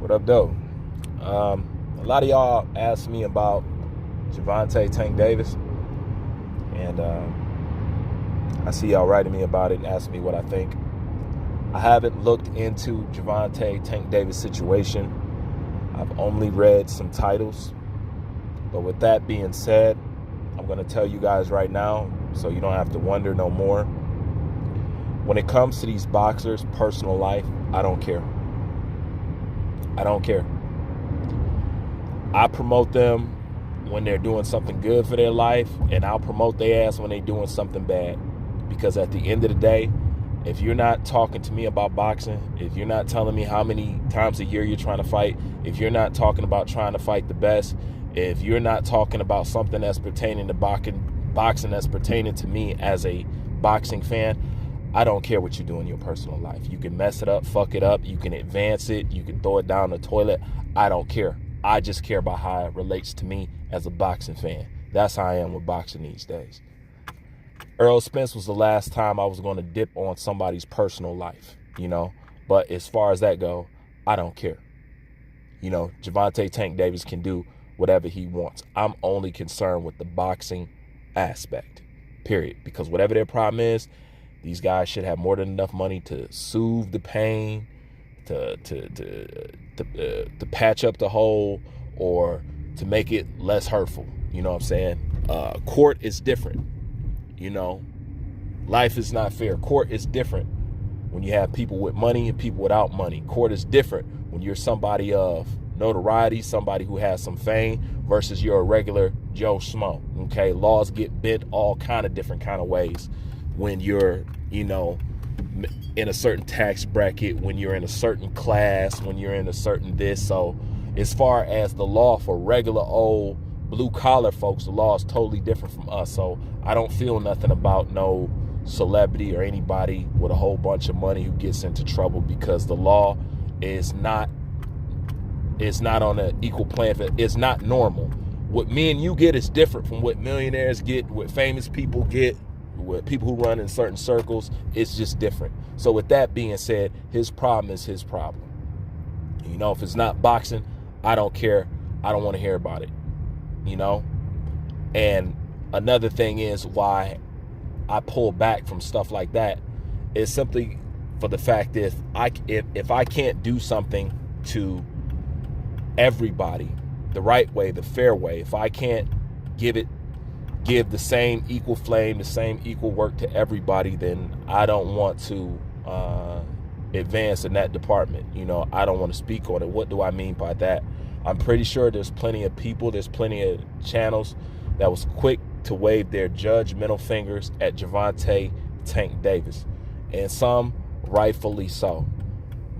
What up, though? A lot of y'all asked me about Gervonta Tank Davis, and I see y'all writing me about it and asking me what I think. I haven't looked into Gervonta Tank Davis' situation. I've only read some titles. But with that being said, I'm going to tell you guys right now so you don't have to wonder no more. When it comes to these boxers' personal life, I don't care. I don't care. I promote them when they're doing something good for their life, and I'll promote their ass when they're doing something bad. Because at the end of the day, if you're not talking to me about boxing, if you're not telling me how many times a year you're trying to fight, if you're not talking about trying to fight the best, if you're not talking about something that's pertaining to boxing that's pertaining to me as a boxing fan, I don't care what you do in your personal life. You can mess it up, fuck it up, you can advance it, you can throw it down the toilet. I don't care. I just care about how it relates to me as a boxing fan. That's how I am with boxing these days. Errol Spence was the last time I was going to dip on somebody's personal life, But as far as that go, I don't care. Gervonta Tank Davis can do whatever he wants. I'm only concerned with the boxing aspect, period. Because whatever their problem is, these guys should have more than enough money to soothe the pain, to patch up the hole, or to make it less hurtful. You know what I'm saying? Court is different. Life is not fair. Court is different when you have people with money and people without money. Court is different when you're somebody of notoriety, somebody who has some fame, versus you're a regular Joe Schmo. Okay, laws get bent all kind of different kind of ways when you're, in a certain tax bracket, when you're in a certain class, when you're in a certain this. So as far as the law for regular old blue collar folks, the law is totally different from us. So I don't feel nothing about no celebrity or anybody with a whole bunch of money who gets into trouble, because the law is not on an equal playing field. It's not normal. What me and you get is different from what millionaires get, what famous people get, what people who run in certain circles. It's just different. So with that being said, his problem is his problem. If it's not boxing, I don't care. I don't want to hear about it. And another thing is why I pull back from stuff like that is simply for the fact that if I can't do something to everybody the right way, the fair way, if I can't give the same equal flame, the same equal work to everybody, then I don't want to advance in that department. I don't want to speak on it. What do I mean by that? I'm pretty sure there's plenty of people, there's plenty of channels that was quick to wave their judgmental fingers at Gervonta Tank Davis, and some rightfully so.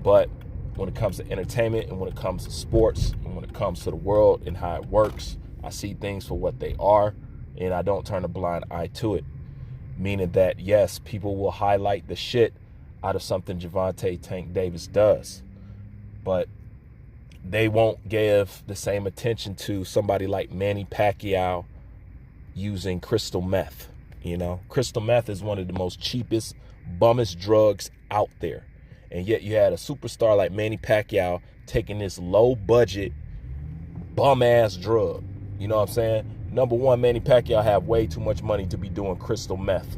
But when it comes to entertainment, and when it comes to sports, and when it comes to the world and how it works, I see things for what they are, and I don't turn a blind eye to it. Meaning that, yes, people will highlight the shit out of something Gervonta Tank Davis does, but they won't give the same attention to somebody like Manny Pacquiao using crystal meth. Crystal meth is one of the most cheapest, bummest drugs out there. And yet you had a superstar like Manny Pacquiao taking this low budget, bum ass drug. You know what I'm saying? Number one, Manny Pacquiao had way too much money to be doing crystal meth,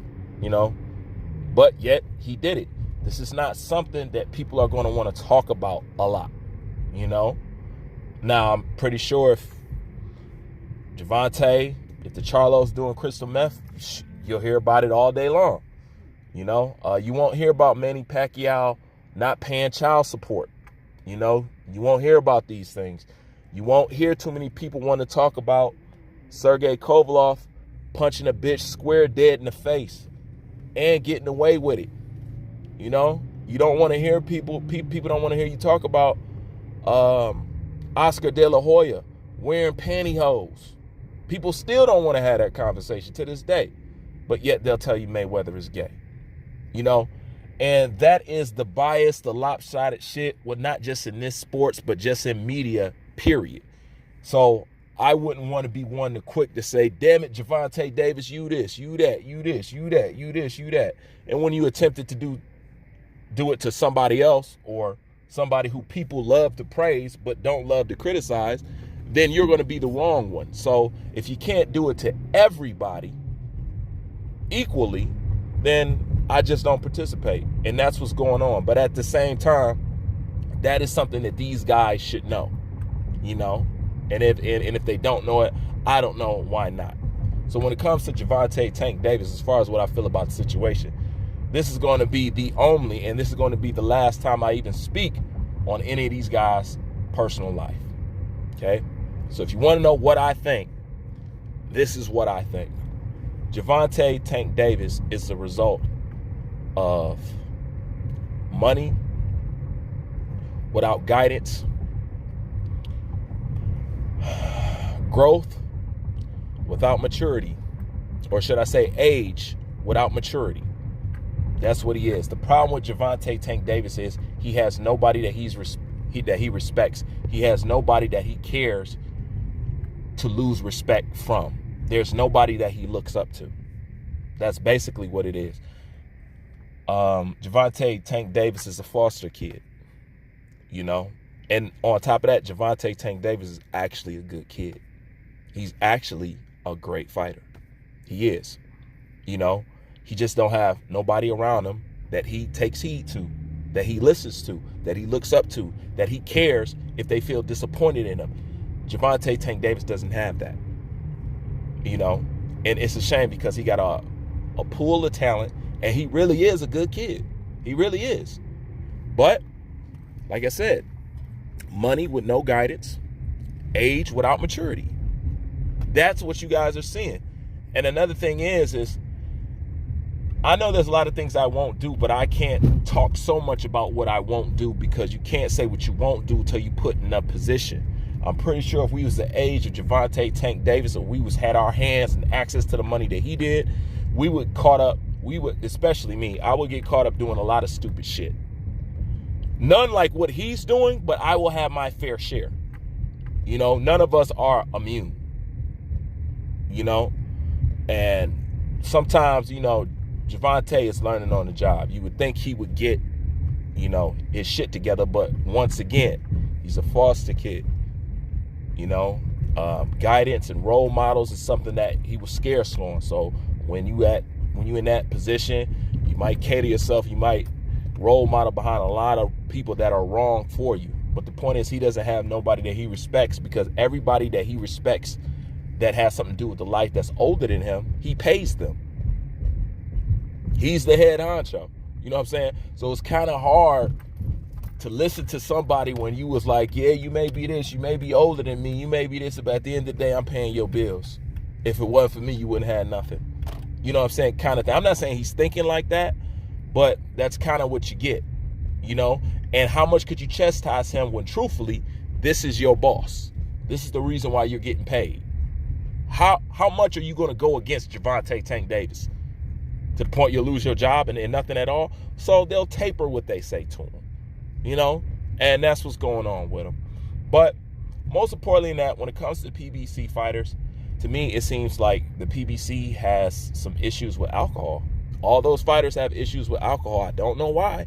but yet he did it. This is not something that people are going to want to talk about a lot. Now I'm pretty sure if the Charlo's doing crystal meth, you'll hear about it all day long. You won't hear about Manny Pacquiao not paying child support. You won't hear about these things. You won't hear too many people want to talk about Sergey Kovalev punching a bitch square dead in the face and getting away with it. You don't want to hear people don't want to hear you talk about Oscar De La Hoya wearing pantyhose. People still don't want to have that conversation to this day, but yet they'll tell you Mayweather is gay. And that is the bias, the lopsided shit, well, not just in this sports, but just in media, period. So I wouldn't want to be one to quick to say, damn it, Gervonta Davis, you this, you that, you this, you that, you this, you that. And when you attempted to do it to somebody else, or somebody who people love to praise but don't love to criticize, then you're going to be the wrong one. So if you can't do it to everybody equally, then I just don't participate. And that's what's going on. But at the same time, that is something that these guys should know, and if they don't know it, I don't know why not. So when it comes to Gervonta Tank Davis, as far as what I feel about the situation, this is going to be the only, and this is going to be the last time I even speak on any of these guys' personal life. Okay? So if you want to know what I think, this is what I think. Gervonta Tank Davis is the result of money without guidance, growth without maturity, or should I say age without maturity. That's what he is. The problem with Gervonta Tank Davis is he has nobody that he respects. He has nobody that he cares to lose respect from. There's nobody that he looks up to. That's basically what it is. Gervonta Tank Davis is a foster kid, and on top of that, Gervonta Tank Davis is actually a good kid. He's actually a great fighter. He is. He just don't have nobody around him that he takes heed to, that he listens to, that he looks up to, that he cares if they feel disappointed in him. Gervonta Tank Davis doesn't have that. And it's a shame because he got a pool of talent, and he really is a good kid. He really is. But like I said, money with no guidance, age without maturity. That's what you guys are seeing. And another thing is I know there's a lot of things I won't do, but I can't talk so much about what I won't do because you can't say what you won't do until you put in a position. I'm pretty sure if we was the age of Gervonta Tank Davis, or we had our hands and access to the money that he did, especially me, I would get caught up doing a lot of stupid shit. None like what he's doing, but I will have my fair share. None of us are immune. And sometimes, Gervonta is learning on the job. You would think he would get, his shit together, but once again, he's a foster kid. Guidance and role models is something that he was scarce on. So when you in that position, you might cater yourself, you might role model behind a lot of people that are wrong for you. But the point is, he doesn't have nobody that he respects, because everybody that he respects that has something to do with the life that's older than him, he pays them. He's the head honcho. You know what I'm saying? So it's kind of hard to listen to somebody when you was like, yeah, you may be this, you may be older than me, you may be this, but at the end of the day, I'm paying your bills. If it wasn't for me, you wouldn't have nothing. You know what I'm saying? Kind of thing. I'm not saying he's thinking like that, but that's kind of what you get, And how much could you chastise him when, truthfully, this is your boss? This is the reason why you're getting paid. How much are you going to go against Gervonta Tank Davis? To the point you'll lose your job and nothing at all? So they'll taper what they say to him, And that's what's going on with him. But most importantly than that, when it comes to PBC fighters, to me, it seems like the PBC has some issues with alcohol. All those fighters have issues with alcohol. I don't know why,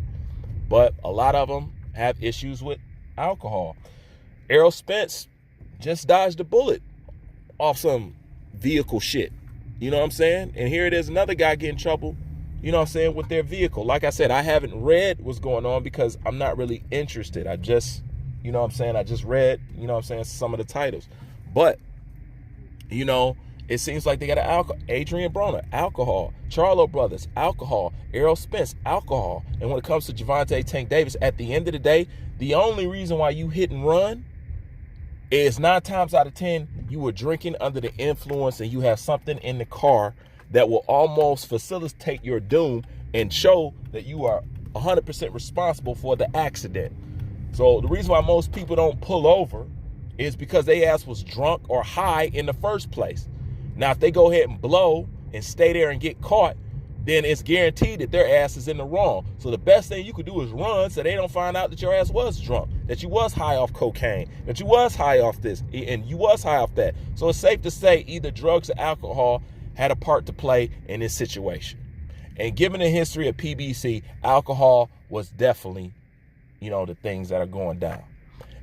but a lot of them have issues with alcohol. Errol Spence just dodged a bullet off some vehicle shit. You know what I'm saying? And here it is, another guy getting in trouble, with their vehicle. Like I said, I haven't read what's going on because I'm not really interested. I just, I just read, some of the titles. But, it seems like they got an Adrian Broner, alcohol. Charlo Brothers, alcohol. Errol Spence, alcohol. And when it comes to Gervonta Tank Davis, at the end of the day, the only reason why you hit and run is 9 times out of 10, you were drinking under the influence and you have something in the car that will almost facilitate your doom and show that you are 100% responsible for the accident. So the reason why most people don't pull over is because they ass was drunk or high in the first place. Now, if they go ahead and blow and stay there and get caught, then it's guaranteed that their ass is in the wrong. So the best thing you could do is run so they don't find out that your ass was drunk, that you was high off cocaine, that you was high off this, and you was high off that. So it's safe to say either drugs or alcohol had a part to play in this situation. And given the history of PBC, alcohol was definitely the things that are going down.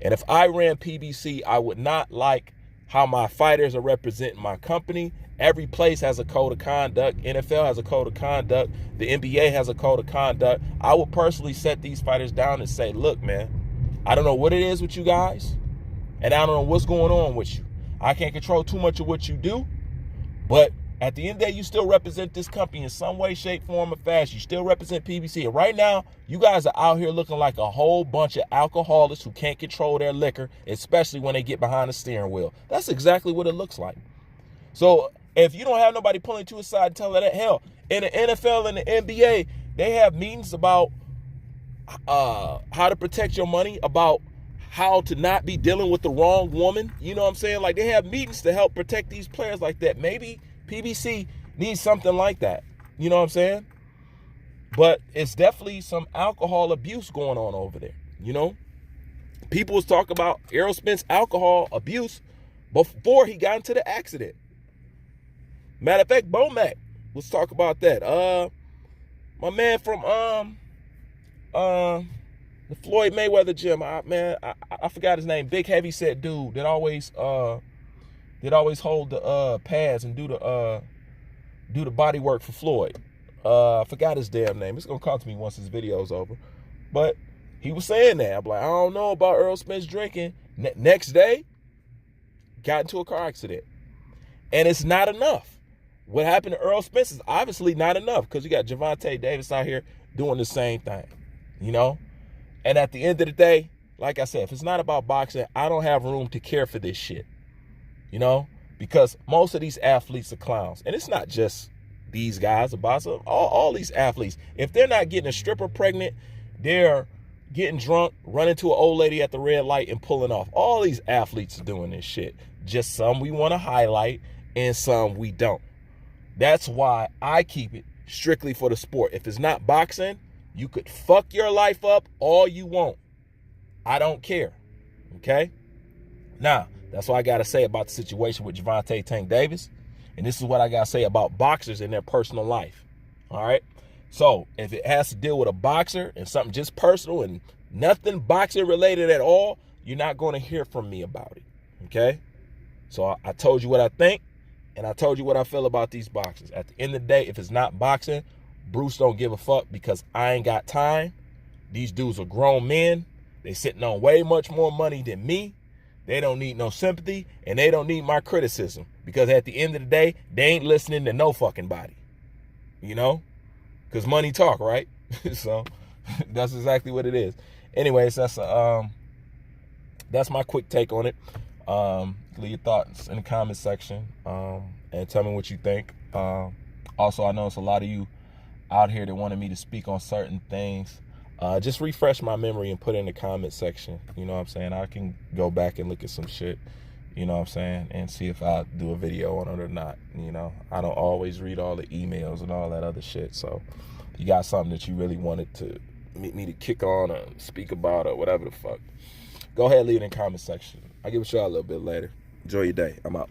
And if I ran PBC, I would not like how my fighters are representing my company. Every place has a code of conduct. NFL has a code of conduct. The NBA has a code of conduct. I would personally set these fighters down and say, look, man, I don't know what it is with you guys, and I don't know what's going on with you. I can't control too much of what you do, but at the end of the day, you still represent this company in some way, shape, form, or fashion. You still represent PBC. And right now, you guys are out here looking like a whole bunch of alcoholics who can't control their liquor, especially when they get behind the steering wheel. That's exactly what it looks like. So if you don't have nobody pulling to a side and telling that, hell, in the NFL and the NBA, they have meetings about how to protect your money, about how to not be dealing with the wrong woman. You know what I'm saying? Like, they have meetings to help protect these players like that. Maybe PBC needs something like that. You know what I'm saying? But it's definitely some alcohol abuse going on over there. People was talking about Errol Spence alcohol abuse before he got into the accident. Matter of fact, Bomac, let's talk about that. My man from the Floyd Mayweather gym, I forgot his name. Big heavy set dude that always hold the pads and do the body work for Floyd. I forgot his damn name. It's gonna come to me once this video's over. But he was saying that. I'm like, I don't know about Errol Spence drinking. Next day, got into a car accident. And it's not enough. What happened to Errol Spence is obviously not enough, because you got Gervonta Davis out here doing the same thing, And at the end of the day, like I said, if it's not about boxing, I don't have room to care for this shit, because most of these athletes are clowns. And it's not just these guys, the boxers, all these athletes. If they're not getting a stripper pregnant, they're getting drunk, running to an old lady at the red light and pulling off. All these athletes are doing this shit. Just some we want to highlight and some we don't. That's why I keep it strictly for the sport. If it's not boxing, you could fuck your life up all you want. I don't care. Okay? Now, that's what I got to say about the situation with Gervonta Tank Davis. And this is what I got to say about boxers in their personal life. All right? So, if it has to deal with a boxer and something just personal and nothing boxing related at all, you're not going to hear from me about it. Okay? So, I told you what I think. And I told you what I feel about these boxers. At the end of the day, if it's not boxing, Bruce don't give a fuck, because I ain't got time. These dudes are grown men. They sitting on way much more money than me. They don't need no sympathy, and they don't need my criticism, because at the end of the day, they ain't listening to no fucking body. Because money talk, right? So that's exactly what it is. Anyways, that's my quick take on it. Leave your thoughts in the comment section, and tell me what you think. Also, I know it's a lot of you out here that wanted me to speak on certain things. Just refresh my memory and put it in the comment section. You know what I'm saying? I can go back and look at some shit, and see if I do a video on it or not. I don't always read all the emails and all that other shit. So you got something that you really wanted to me to kick on or speak about or whatever the fuck, go ahead, leave it in the comment section. I'll give it to y'all a little bit later. Enjoy your day. I'm out.